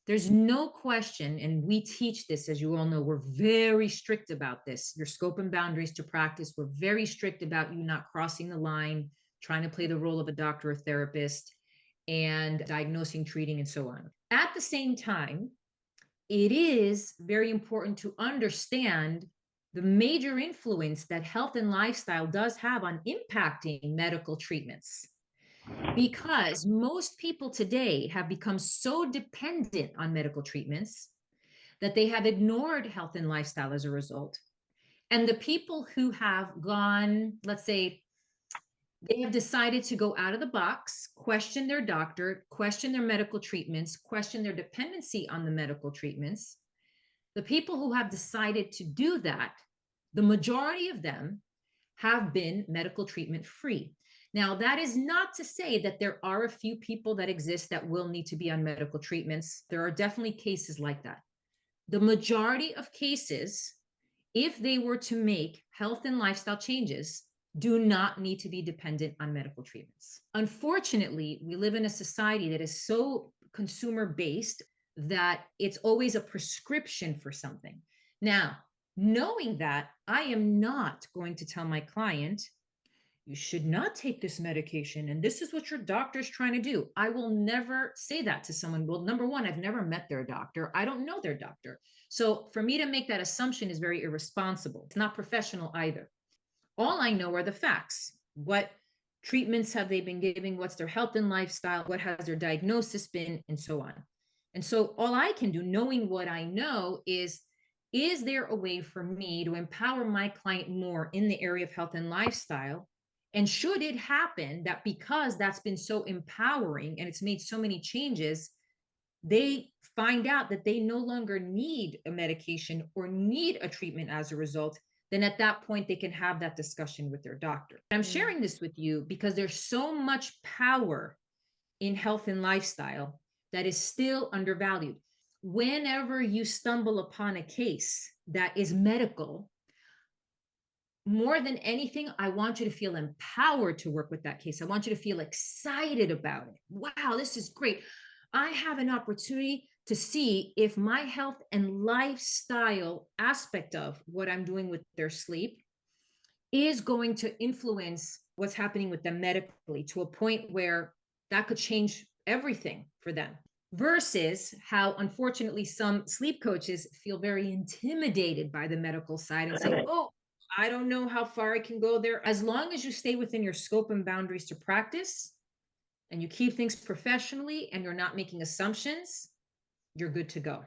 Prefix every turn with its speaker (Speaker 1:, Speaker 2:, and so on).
Speaker 1: There's no question, and we teach this, as you all know, we're very strict about this. Your scope and boundaries to practice, we're very strict about you not crossing the line, trying to play the role of a doctor or therapist, and diagnosing, treating, and so on. At the same time, it is very important to understand the major influence that health and lifestyle does have on impacting medical treatments. Because most people today have become so dependent on medical treatments that they have ignored health and lifestyle as a result. And the people who have gone, let's say, they have decided to go out of the box, question their doctor, question their medical treatments, question their dependency on the medical treatments. The people who have decided to do that, the majority of them have been medical treatment free. Now, that is not to say that there are a few people that exist that will need to be on medical treatments. There are definitely cases like that. The majority of cases, if they were to make health and lifestyle changes, do not need to be dependent on medical treatments. Unfortunately, we live in a society that is so consumer based that it's always a prescription for something. Now, knowing that, I am not going to tell my client, you should not take this medication and this is what your doctor's trying to do. I will never say that to someone. Well, number one, I've never met their doctor. I don't know their doctor. So for me to make that assumption is very irresponsible. It's not professional either. All I know are the facts. What treatments have they been giving? What's their health and lifestyle? What has their diagnosis been? And so on. And so all I can do, knowing what I know, is there a way for me to empower my client more in the area of health and lifestyle? And should it happen that because that's been so empowering and it's made so many changes, they find out that they no longer need a medication or need a treatment as a result, then at that point they can have that discussion with their doctor. I'm sharing this with you because there's so much power in health and lifestyle that is still undervalued. Whenever you stumble upon a case that is medical, more than anything, I want you to feel empowered to work with that case. I want you to feel excited about it. Wow, this is great. I have an opportunity to see if my health and lifestyle aspect of what I'm doing with their sleep is going to influence what's happening with them medically to a point where that could change everything for them. Versus how, unfortunately, some sleep coaches feel very intimidated by the medical side and say, oh, I don't know how far I can go there. As long as you stay within your scope and boundaries to practice and you keep things professionally and you're not making assumptions, you're good to go.